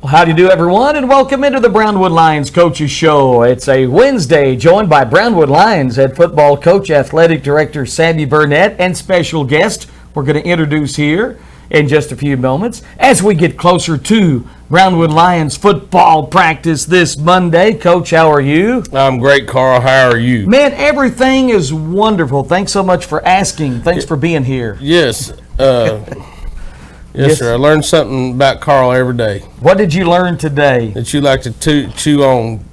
Well, how do you do, everyone, and welcome into the Brownwood Lions Coaches Show. It's a Wednesday, joined by Brownwood Lions head football coach, athletic director Sammy Burnett, and special guest we're going to introduce here in just a few moments as we get closer to Brownwood Lions football practice this Monday. Coach, how are you? I'm great, Carl. How are you? Man, everything is wonderful. Thanks so much for asking. Thanks for being here. Yes. Yes, sir. I learned something about Carl every day. What did you learn today? That you like to chew on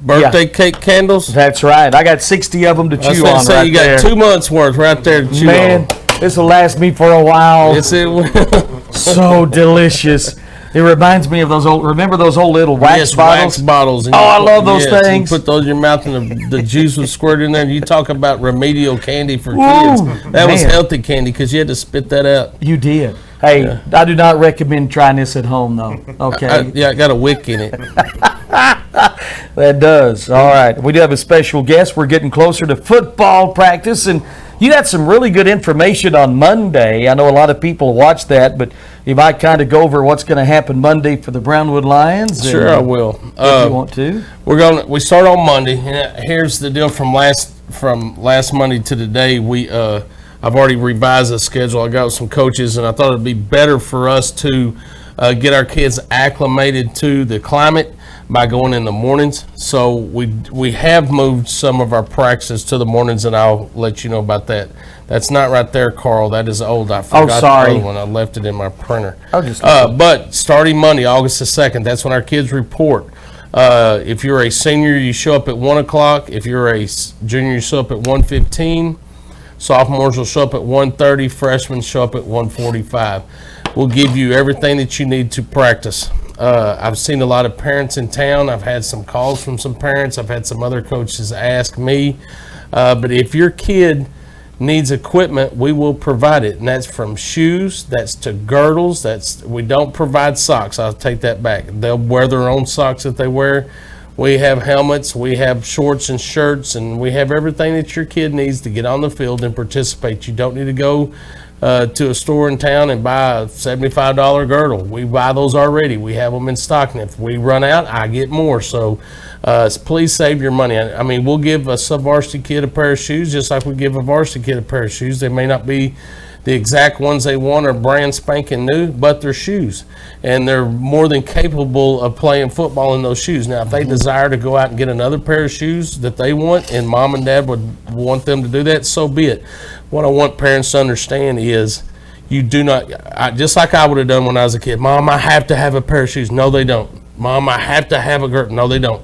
birthday cake candles. That's right. I got 60 of them to chew on say right you got there. 2 months worth right there to chew Man, on. this will last me for a while. Yes, it will. So delicious. It reminds me of those old, remember those old little wax bottles? Wax bottles. Oh, I love those things. You put those in your mouth and the juice was squirted in there. You talk about remedial candy for Ooh, kids. That was man. healthy candy because you had to spit that out. You did. Hey, I do not recommend trying this at home, though. Okay. I got a wick in it. That does. All right. We do have a special guest. We're getting closer to football practice, and you had some really good information on Monday. I know a lot of people watch that, but you might kind of go over what's going to happen Monday for the Brownwood Lions. Sure, I will. If you want to. We start on Monday, and here's the deal from last Monday to today. I've already revised the schedule. I got with some coaches, and I thought it'd be better for us to get our kids acclimated to the climate by going in the mornings. So we have moved some of our practices to the mornings, and I'll let you know about that. That's not right there, Carl. That is old. I forgot the other one. I left it in my printer. But starting Monday, August the 2nd, that's when our kids report. If you're a senior, you show up at 1 o'clock. If you're a junior, you show up at 1:15. Sophomores will show up at 1:30. Freshmen show up at 1:45. We'll give you everything that you need to practice. I've seen a lot of parents in town. I've had some calls from some parents. I've had some other coaches ask me. But if your kid needs equipment, we will provide it. And that's from shoes, that's to girdles. We don't provide socks. I'll take that back. They'll wear their own socks that they wear. We have helmets, we have shorts and shirts, and we have everything that your kid needs to get on the field and participate. You don't need to go to a store in town and buy a $75 girdle. We buy those already. We have them in stock, and if we run out, I get more. So please save your money. I mean, we'll give a sub-varsity kid a pair of shoes just like we give a varsity kid a pair of shoes. They may not be the exact ones they want or brand spanking new, but they're shoes. And they're more than capable of playing football in those shoes. Now, if they desire to go out and get another pair of shoes that they want, and mom and dad would want them to do that, so be it. What I want parents to understand is you do not, just like I would have done when I was a kid, Mom, I have to have a pair of shoes. No, they don't. Mom, I have to have a girdle. No, they don't.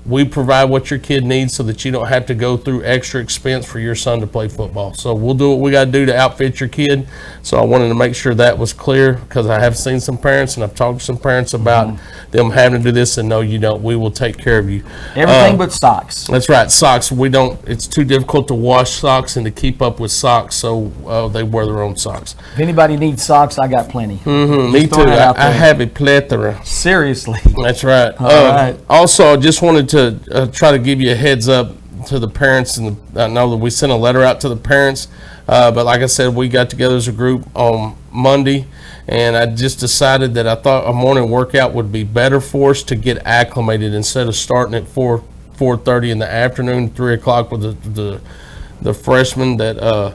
We provide what your kid needs so that you don't have to go through extra expense for your son to play football. So we'll do what we got to do to outfit your kid. So I wanted to make sure that was clear because I have seen some parents and I've talked to some parents about them having to do this, and no, you don't. We will take care of you. Everything but socks. That's right. Socks. It's too difficult to wash socks and to keep up with socks, so they wear their own socks. If anybody needs socks, I got plenty. Me too. I have a plethora. Seriously. That's right. All right. Also, I just wanted to try to give you a heads up to the parents, and I know that we sent a letter out to the parents, but like I said, we got together as a group on Monday, and I just decided that I thought a morning workout would be better for us to get acclimated instead of starting at 4:30 in the afternoon, 3 o'clock with the freshmen. That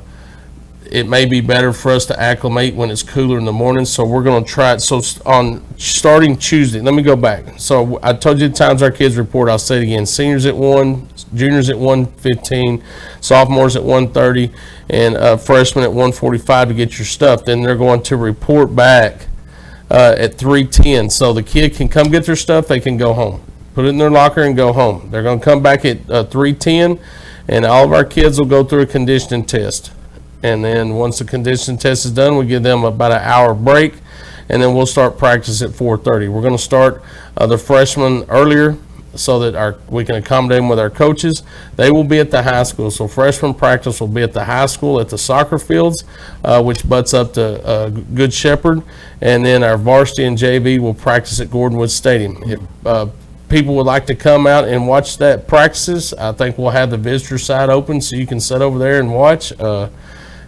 it may be better for us to acclimate when it's cooler in the morning, so we're going to try it. So on starting Tuesday, let me go back. So I told you the times our kids report. I'll say it again: seniors at 1, juniors at 1:15, sophomores at 1:30, and freshmen at 1:45 to get your stuff. Then they're going to report back at 3:10, so the kid can come get their stuff. They can go home, put it in their locker, and go home. They're going to come back at 3:10, and all of our kids will go through a conditioning test. And then once the conditioning test is done, we give them about an hour break, and then we'll start practice at 4:30. We're going to start the freshmen earlier so that we can accommodate them with our coaches. They will be at the high school. So freshman practice will be at the high school at the soccer fields, which butts up to Good Shepherd. And then our varsity and JV will practice at Gordonwood Stadium. If people would like to come out and watch that practices, I think we'll have the visitor side open so you can sit over there and watch.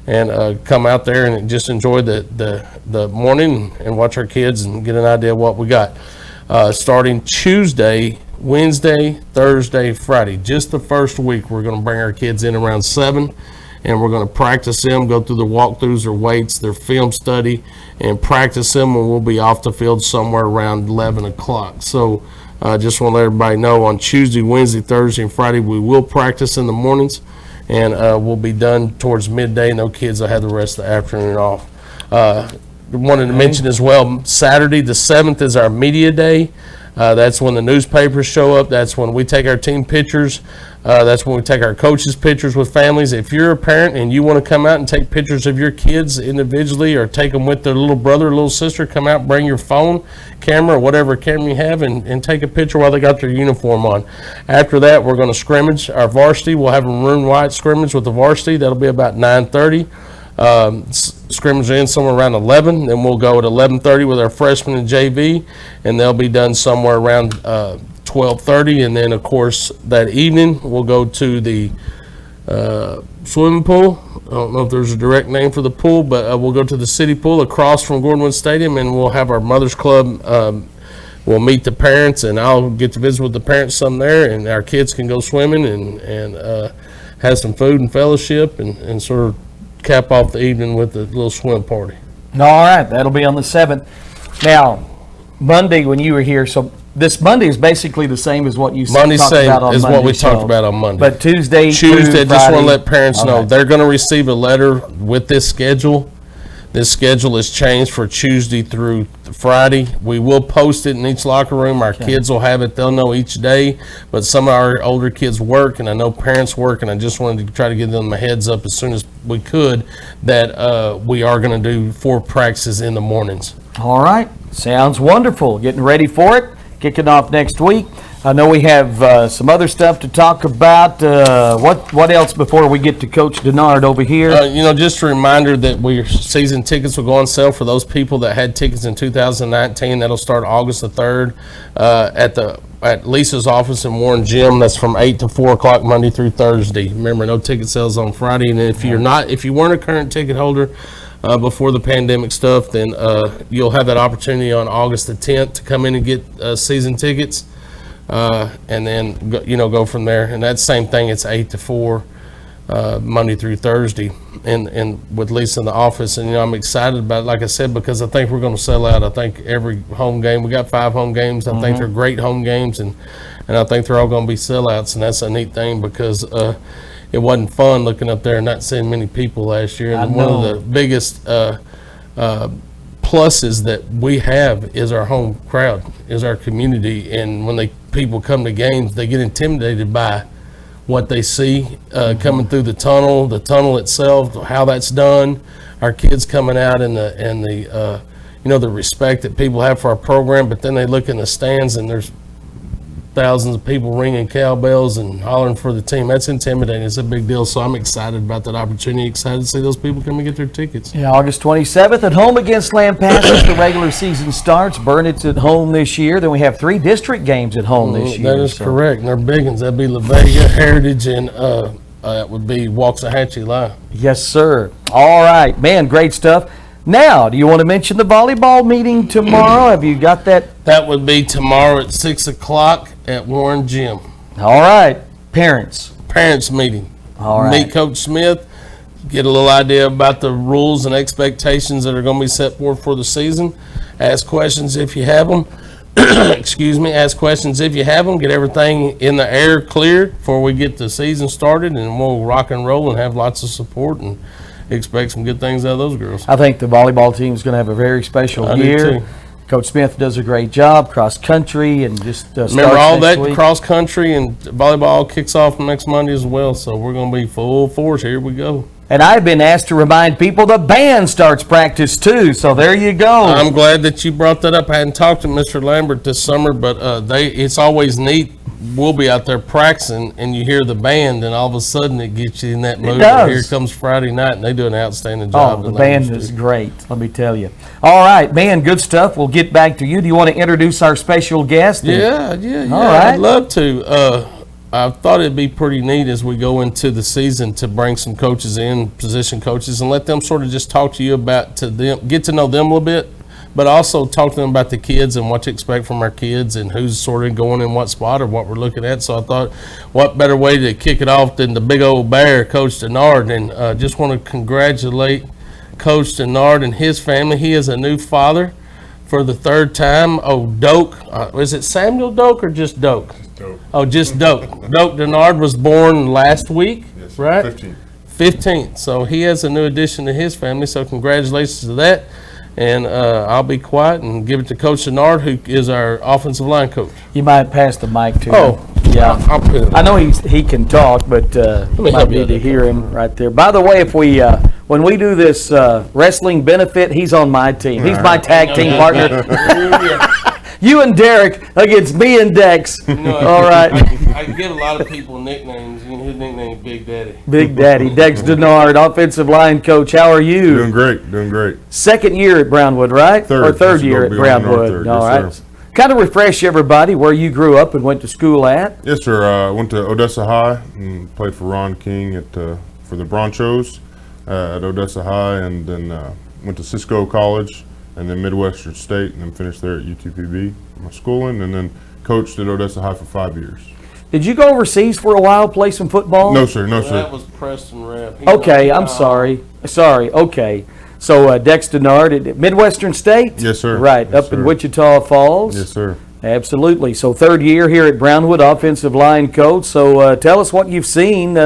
come out there and just enjoy the morning and watch our kids and get an idea of what we got. Starting Tuesday, Wednesday, Thursday, Friday, just the first week, we're going to bring our kids in around 7, and we're going to practice them, go through their walkthroughs, their weights, their film study, and practice them, and we'll be off the field somewhere around 11 o'clock. So I just want to let everybody know on Tuesday, Wednesday, Thursday, and Friday, we will practice in the mornings, and we'll be done towards midday. No kids will have the rest of the afternoon off. Wanted to mention as well, Saturday the 7th is our media day. That's when the newspapers show up. That's when we take our team pictures. That's when we take our coaches' pictures with families. If you're a parent and you want to come out and take pictures of your kids individually or take them with their little brother or little sister, come out, bring your phone camera or whatever camera you have and take a picture while they got their uniform on. After that, we're going to scrimmage our varsity. We'll have a maroon white scrimmage with the varsity. That'll be about 9:30. Scrimmage in somewhere around 11. Then we'll go at 11:30 with our freshmen and JV, and they'll be done somewhere around 12:30. And then, of course, that evening we'll go to the swimming pool. I don't know if there's a direct name for the pool, but we'll go to the city pool across from Gordonwood Stadium, and we'll have our Mothers Club. We'll meet the parents, and I'll get to visit with the parents some there, and our kids can go swimming and have some food and fellowship and sort of cap off the evening with a little swim party. All right, that'll be on the 7th. Now, Monday when you were here, so this Monday is basically the same as what you Monday's talked same about on is Monday. what we talked about on Monday. But Tuesday, just want to let parents know Okay. they're going to receive a letter with this schedule. This schedule is changed for Tuesday through Friday. We will post it in each locker room. Our kids will have it. They'll know each day. But some of our older kids work, and I know parents work, and I just wanted to try to give them a heads up as soon as we could that we are going to do 4 practices in the mornings. All right, sounds wonderful. Getting ready for it. Kicking off next week. I know we have some other stuff to talk about. What else before we get to Coach Denard over here? Just a reminder that season tickets will go on sale for those people that had tickets in 2019. That'll start August the 3rd at Lisa's office in Warren Gym. That's from 8 to 4 o'clock Monday through Thursday. Remember, no ticket sales on Friday. And if you weren't a current ticket holder before the pandemic stuff, then you'll have that opportunity on August the 10th to come in and get season tickets. And then go from there, and that same thing. It's 8 to 4 Monday through Thursday, and with Lisa in the office. And I'm excited about it, like I said, because I think we're going to sell out. I think every home game, we got 5 home games. I think they're great home games, and I think they're all going to be sellouts, and that's a neat thing because it wasn't fun looking up there and not seeing many people last year. And one of the biggest pluses that we have is our home crowd, is our community, and when people come to games, they get intimidated by what they see coming through the tunnel itself, how that's done, our kids coming out, and the respect that people have for our program. But then they look in the stands and there's thousands of people ringing cowbells and hollering for the team. That's intimidating. It's a big deal. So I'm excited about that opportunity. Excited to see those people come and get their tickets. Yeah, August 27th at home against Lampasas. The regular season starts. Burnett's at home this year. Then we have 3 district games at home this year. That is correct. And they're big ones. That'd be La Vega, Heritage, and that would be Waxahachie Live. Yes, sir. All right, man, great stuff. Now, do you want to mention the volleyball meeting tomorrow? Have you got that? That would be tomorrow at 6 o'clock at Warren Gym. All right, parents meeting. All right. Meet Coach Smith, get a little idea about the rules and expectations that are going to be set forth for the season. Ask questions if you have them. Ask questions if you have them. Get everything in the air cleared before we get the season started, and we'll rock and roll and have lots of support and expect some good things out of those girls. I think the volleyball team is going to have a very special year. Do too. Coach Smith does a great job, cross country, and just remember all that week. Cross country and volleyball kicks off next Monday as well. So we're going to be full force. Here we go. And I've been asked to remind people the band starts practice too. So there you go. I'm glad that you brought that up. I hadn't talked to Mr. Lambert this summer, but it's always neat. We'll be out there practicing, and you hear the band, and all of a sudden it gets you in that mood. does. Here comes Friday night, and they do an outstanding Oh, job. the band is great, let me tell you. All right, man, good stuff. We'll get back to you. Do you want to introduce our special guest? Yeah. All right. I'd love to. I thought it'd be pretty neat as we go into the season to bring some coaches in, position coaches, and let them sort of just talk to you about get to know them a little bit, but also talk to them about the kids and what to expect from our kids and who's sort of going in what spot or what we're looking at. So I thought, what better way to kick it off than the big old bear, Coach Denard, and just want to congratulate Coach Denard and his family. He is a new father for the third time. Oh, Doak, is it Samuel Doak or just Doak? Dope. Oh, just Doak. Doak Denard was born last week, Yes, right? 15. 15th. So he has a new addition to his family. So congratulations to that. And I'll be quiet and give it to Coach Denard, who is our offensive line coach. You might pass the mic to him. Oh, Yeah. I'll put it. I know he can talk, but me might help you need out to there. hear him right there. By the way, if we when we do this wrestling benefit, he's on my team. He's my tag team partner. You and Derek against me and Dex. All right. I give a lot of people nicknames. His nickname is Big Daddy. Big Daddy, Dex Denard, offensive line coach. How are you? Doing great, doing great. Second year at Brownwood, right? Third. Or third This is year gonna at be on our Brownwood. third, All yes, right. sir. Kind of refresh everybody where you grew up and went to school at. Yes, sir. I went to Odessa High and played for Ron King for the Bronchos at Odessa High, and then went to Cisco College and then Midwestern State, and then finished there at UTPB, my schooling, and then coached at Odessa High for 5 years. Did you go overseas for a while, play some football? No, sir. No, That sir. was Preston Rep. Okay, I'm sorry. Sorry. Okay. So Dex Denard at Midwestern State? Yes, sir. Right, Yes, up in sir. Wichita Falls? Yes, sir. Absolutely. So third year here at Brownwood, offensive line coach. So tell us what you've seen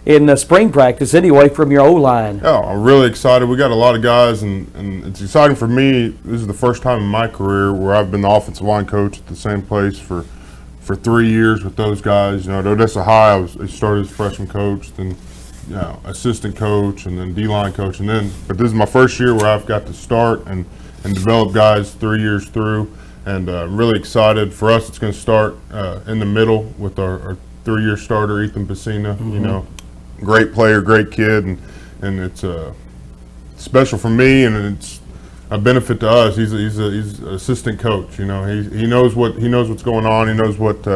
in spring practice anyway from your O-line. Oh, I'm really excited. We got a lot of guys, and it's exciting for me. This is the first time in my career where I've been the offensive line coach at the same place for 3 years with those guys. You know, at Odessa High, I started as freshman coach, then assistant coach, and then D-line coach, but this is my first year where I've got to start and develop guys 3 years through, and I'm really excited. For us, it's going to start in the middle with our 3-year starter, Ethan Pacina. You know, great player, great kid, and it's special for me, and it's a benefit to us. He's an assistant coach. You know, he knows what's going on. He knows what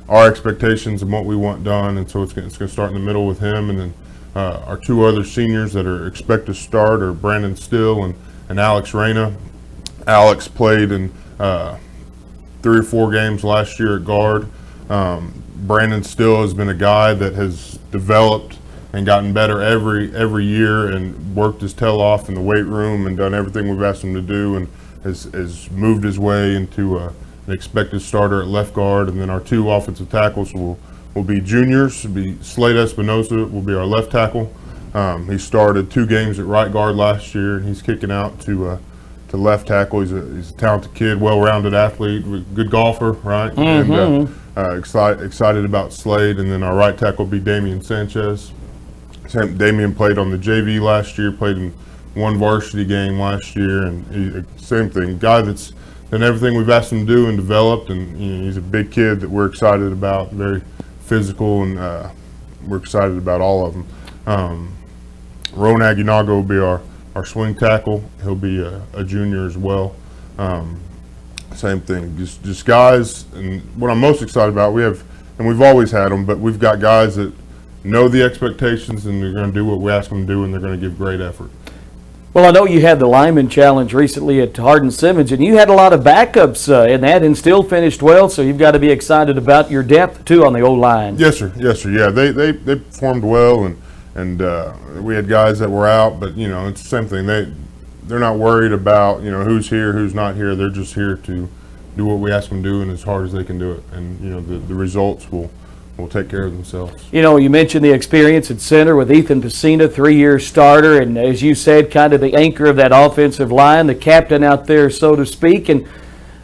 our expectations and what we want done, and so it's going to start in the middle with him, and then our two other seniors that are expected to start are Brandon Still and Alex Reyna. Alex played in 3 or 4 games last year at guard. Brandon Still has been a guy that has developed and gotten better every year and worked his tail off in the weight room and done everything we've asked him to do, and has moved his way into an expected starter at left guard. And then our 2 offensive tackles will be juniors. It'll be Slade Espinosa will be our left tackle. He started 2 games at right guard last year, and he's kicking out to left tackle. He's a talented kid, well-rounded athlete, good golfer, right? And excited about Slade. And then our right tackle will be Damian Sanchez. Damian played on the JV last year, played in 1 varsity game last year, and same thing, guy that's done everything we've asked him to do and developed, and he's a big kid that we're excited about, very physical, and we're excited about all of them. Ron Aguinaga will be our swing tackle. He'll be a junior as well. Same thing, just guys, and what I'm most excited about, we've always had them, but we've got guys that know the expectations, and they're going to do what we ask them to do, and they're going to give great effort. Well, I know you had the lineman challenge recently at Hardin Simmons, and you had a lot of backups in that and still finished well, so you've got to be excited about your depth, too, on the O-line. Yes, sir. Yes, sir. Yeah, they performed well, and we had guys that were out, but, you know, it's the same thing. They're not worried about, you know, who's here, who's not here. They're just here to do what we ask them to do and as hard as they can do it. And, you know, the results will take care of themselves. You know, you mentioned the experience at center with Ethan Pacina, 3-year starter, and as you said, kind of the anchor of that offensive line, the captain out there, so to speak. And,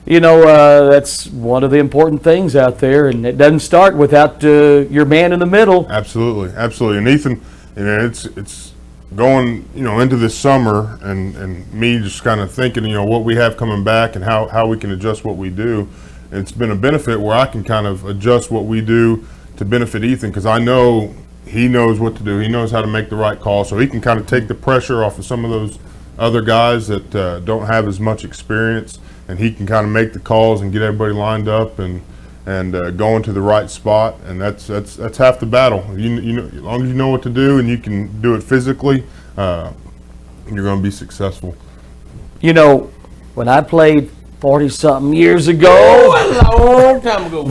you know, that's one of the important things out there, and it doesn't start without your man in the middle. Absolutely, absolutely. And Ethan, you know, it's going, you know, into this summer, and me just kind of thinking, you know, what we have coming back and how we can adjust what we do. It's been a benefit where I can kind of adjust what we do to benefit Ethan, because I know he knows what to do. He knows how to make the right call, so he can kind of take the pressure off of some of those other guys that don't have as much experience, and he can kind of make the calls and get everybody lined up and and going to the right spot, and that's half the battle. You know, as long as you know what to do and you can do it physically, you're going to be successful. You know, when I played 40-something years ago, A long time ago.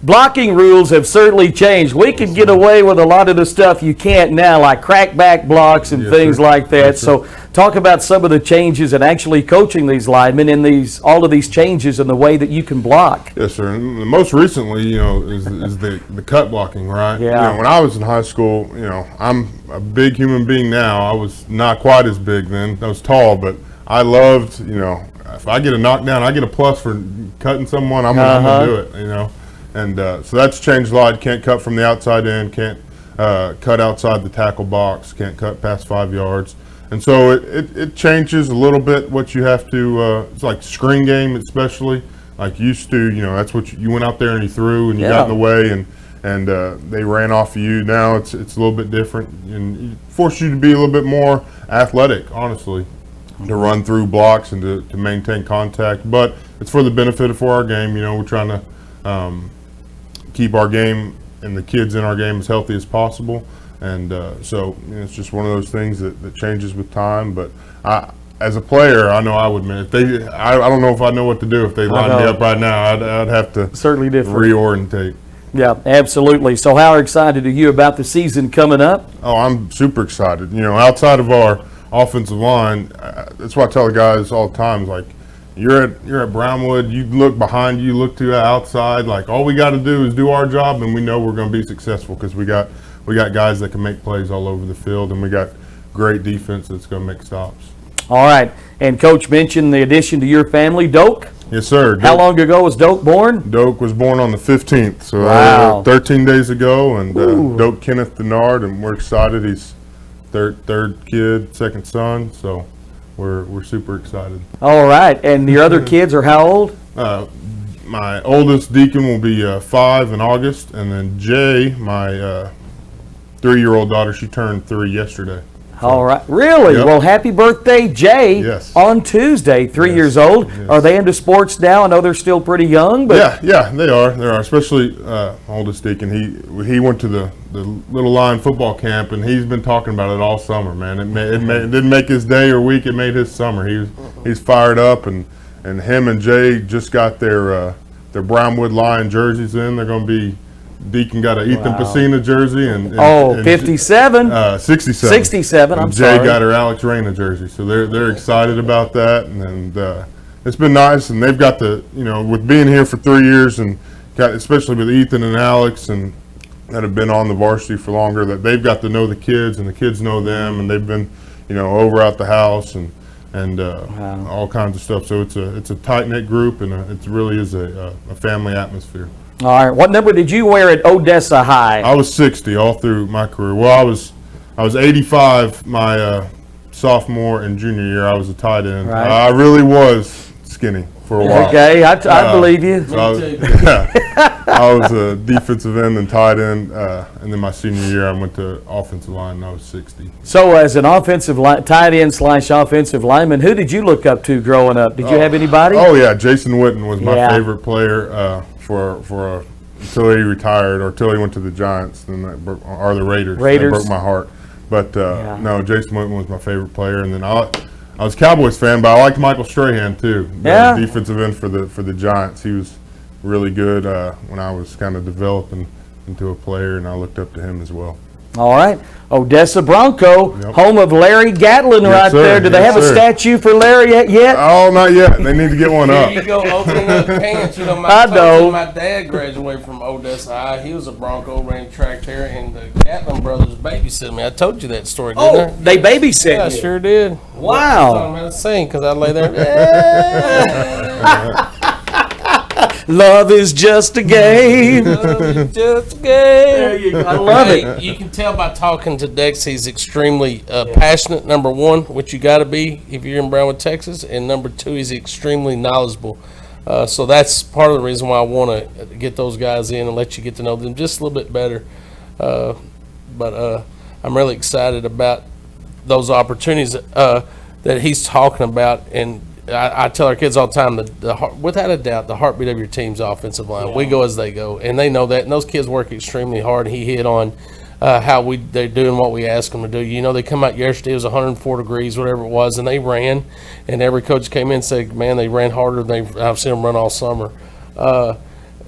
blocking rules have certainly changed. We can get away with a lot of the stuff you can't now, like crackback blocks and Yes, things sir. like that. Yes, sir. So talk about some of the changes and actually coaching these linemen and all of these changes in the way that you can block. Yes, sir. And most recently, you know, is the cut blocking, right? Yeah. You know, when I was in high school, you know, I'm a big human being now. I was not quite as big then. I was tall, but I loved, you know, if I get a knockdown, I get a plus for cutting someone. I'm gonna do it, you know. And so that's changed a lot. Can't cut from the outside in. Can't cut outside the tackle box. Can't cut past 5 yards. And so it changes a little bit what you have to. It's like screen game, especially like used to. You know, that's what you went out there and you threw and you got in the way and they ran off of you. Now it's a little bit different and it forces you to be a little bit more athletic, honestly, to run through blocks and to maintain contact. But it's for the benefit of our game. You know, we're trying to keep our game and the kids in our game as healthy as possible. And so you know, it's just one of those things that changes with time. But as a player, I know I would, man. If they, I don't know if I know what to do if they line me up right now. I'd have to Certainly different. reorientate. Yeah, absolutely. So how excited are you about the season coming up? Oh, I'm super excited. You know, outside of our offensive line, that's why I tell the guys all the time, like, you're at Brownwood, you look behind you, look to the outside, like all we got to do is do our job and we know we're going to be successful because we got guys that can make plays all over the field and we got great defense that's going to make stops. All right. And Coach mentioned the addition to your family, Doak. Yes, sir. How long ago was Doak born? Doak was born on the 15th, so Wow. 13 days ago, and Doak Kenneth Denard, and we're excited. He's third kid, second son, so we're super excited. All right. And your other kids are how old? My oldest Deacon will be 5 in August, and then Jay, my 3-year-old daughter, she turned 3 yesterday. All right. Really? Yep. Well, happy birthday, Jay. Yes. On Tuesday, 3 years old. Yes. Are they into sports now? I know they're still pretty young, but Yeah, they are. Especially oldest Deacon. He went to the Little Lion football camp, and he's been talking about it all summer. Man, it didn't make his day or week. It made his summer. He's fired up, and him and Jay just got their Brownwood Lion jerseys in. They're going to be. Deacon got an Ethan Pacina jersey and 57. 67. 67, And I'm Jay sorry. got her Alex Reyna jersey, so they're excited about that, and it's been nice. And they've got with being here for 3 years, and especially with Ethan and Alex, and that have been on the varsity for longer, that they've got to know the kids, and the kids know them, and they've been over at the house and all kinds of stuff. So it's a tight knit group, and it really is a family atmosphere. All right. What number did you wear at Odessa High? I was 60 all through my career. Well, I was 85 my sophomore and junior year. I was a tight end. Right. I really was skinny for a while. Okay, I believe you. So I was a defensive end and tight end, and then my senior year I went to offensive line and I was 60. So as an tight end / offensive lineman, who did you look up to growing up? Did you have anybody? Oh yeah, Jason Witten was my Yeah. favorite player until he retired or until he went to the Giants, or the Raiders. Raiders. That broke my heart. But Yeah. no, Jason Witten was my favorite player, and then I was a Cowboys fan, but I liked Michael Strahan too. The Yeah. defensive end for the Giants. He was really good when I was kind of developing into a player, and I looked up to him as well. All right. Odessa Bronco, Yep. home of Larry Gatlin right sir. there. Do they Yes, have a sir. statue for Larry yet? Oh, not yet. They need to get one up. Here you go, opening up pants. You know, I know. My dad graduated from Odessa High. He was a Bronco, ran track there, and the Gatlin brothers babysitted me. I told you that story, didn't I? Oh, they babysit Yeah, I you. sure did. Wow. I'm going to sing because I lay there. Love is just a game. Just a game. There you go. I love it. You can tell by talking to Dex, he's extremely passionate, number one, which you got to be if you're in Brownwood, Texas, and number two, he's extremely knowledgeable. So that's part of the reason why I want to get those guys in and let you get to know them just a little bit better. But I'm really excited about those opportunities that he's talking about, and I tell our kids all the time that without a doubt, the heartbeat of your team's offensive line. Yeah. We go as they go, and they know that. And those kids work extremely hard. He hit on how they're doing what we ask them to do. You know, they come out yesterday, it was 104 degrees, whatever it was, and they ran. And every coach came in and said, man, they ran harder than I've seen them run all summer.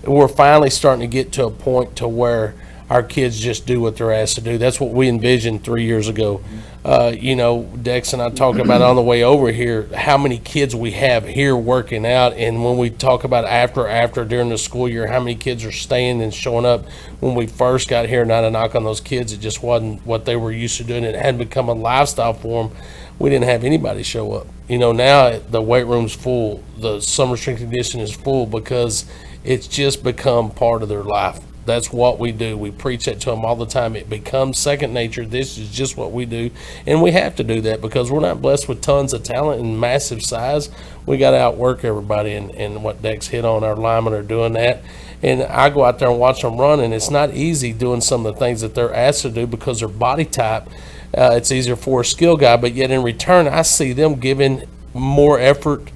We're finally starting to get to a point to where our kids just do what they're asked to do. That's what we envisioned 3 years ago. You know, Dex and I talked about on the way over here how many kids we have here working out, and when we talk about after during the school year, how many kids are staying and showing up. When we first got here, not a knock on those kids, it just wasn't what they were used to doing. It had become a lifestyle for them. We didn't have anybody show up. You know, now the weight room's full, the summer strength conditioning is full because it's just become part of their life. That's what we do. We preach that to them all the time. It becomes second nature. This is just what we do. And we have to do that because we're not blessed with tons of talent and massive size. We got to outwork everybody. And what Dex hit on, our linemen are doing that. And I go out there and watch them run, and it's not easy doing some of the things that they're asked to do because their body type, it's easier for a skill guy. But yet in return, I see them giving more effort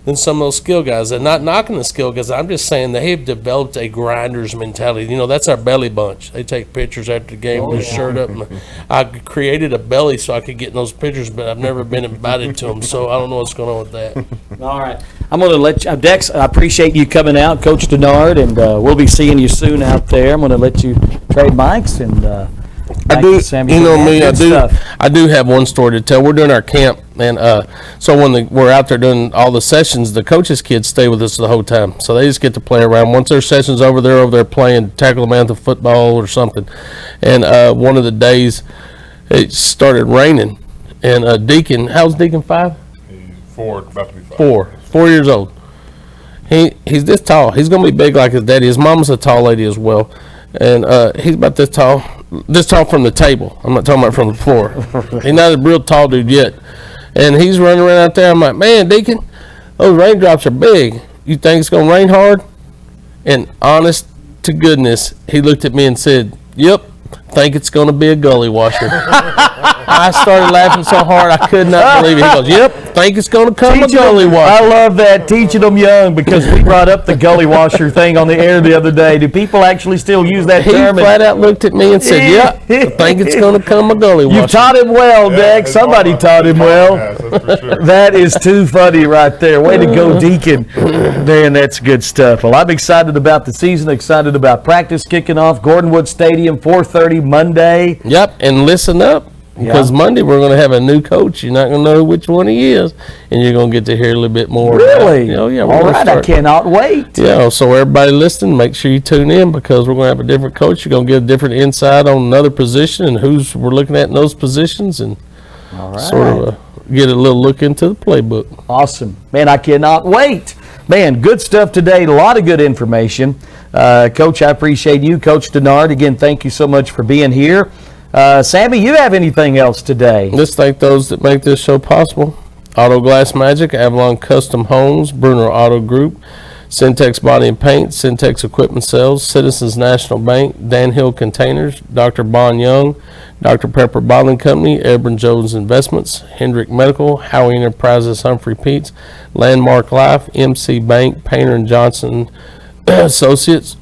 than some of those skill guys. And not knocking the skill guys, I'm just saying they have developed a grinder's mentality. You know, that's our belly bunch. They take pictures after the game with their shirt up. And I created a belly so I could get in those pictures, but I've never been invited to them, so I don't know what's going on with that. All right. I'm going to let you, Dex, I appreciate you coming out, Coach Denard, and we'll be seeing you soon out there. I'm going to let you trade mics and I do, Sammy, you know me, stuff. I do have one story to tell. We're doing our camp, and so when we're out there doing all the sessions, the coaches' kids stay with us the whole time. So they just get to play around. Once their session's over, they're over there playing tackle the anthem football or something. And one of the days, it started raining, and Deacon, how's Deacon 5? He's 4, about to be 5. 4 years old. He's this tall. He's going to be big like his daddy. His mom's a tall lady as well. And he's about this tall from the table. I'm not talking about from the floor. He's not a real tall dude yet. And he's running around out there. I'm like, man, Deacon, those raindrops are big. You think it's going to rain hard? And honest to goodness, he looked at me and said, yep, think it's going to be a gully washer. I started laughing so hard I could not believe it. He goes, yep, think it's going to come a gully washer. I love that, teaching them young, because we brought up the gully washer thing on the air the other day. Do people actually still use that term? He flat out looked at me and said, yep, I think it's going to come a gully washer. You taught him well, Dex. Somebody taught him well. That is too funny right there. Way to go, Deacon. Man, that's good stuff. Well, I'm excited about the season, excited about practice kicking off. Gordonwood Stadium, 4:30 Monday. Yep, and listen up. Because Monday we're going to have a new coach. You're not going to know which one he is, and you're going to get to hear a little bit more. Really? Yeah. All right, I cannot wait. Yeah, so everybody listening, make sure you tune in because we're going to have a different coach. You're going to get a different insight on another position and who's we're looking at in those positions, and sort of get a little look into the playbook. Awesome. Man, I cannot wait. Man, good stuff today. A lot of good information. Coach, I appreciate you. Coach Denard, again, thank you so much for being here. Sammy, you have anything else today? Let's thank those that make this show possible. Auto Glass Magic, Avalon Custom Homes, Bruner Auto Group, Syntex Body and Paint, Syntex Equipment Sales, Citizens National Bank, Dan Hill Containers, Dr. Bon Young, Dr. Pepper Bottling Company, Edwin Jones Investments, Hendrick Medical, Howie Enterprises, Humphrey Peets, Landmark Life, MC Bank, Painter and Johnson Associates,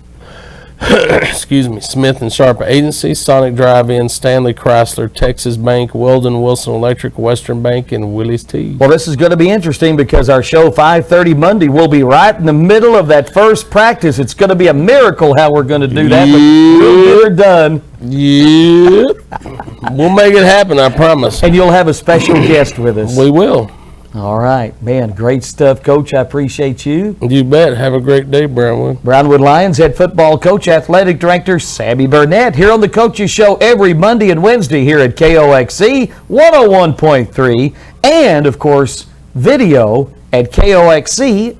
excuse me, Smith and Sharp Agency, Sonic Drive-In, Stanley Chrysler, Texas Bank, Weldon Wilson Electric, Western Bank, and Willie's Tea. Well, this is going to be interesting because our show 5:30 Monday will be right in the middle of that first practice. It's going to be a miracle how we're going to do that, but we'll get her done. Yep. We'll make it happen, I promise. And you'll have a special guest with us. We will. All right, man, great stuff, Coach. I appreciate you. You bet. Have a great day, Brownwood. Brownwood Lions head football coach, athletic director Sammy Burnett here on the Coaches Show every Monday and Wednesday here at KOXC 101.3 and, of course, video at KOXC.com.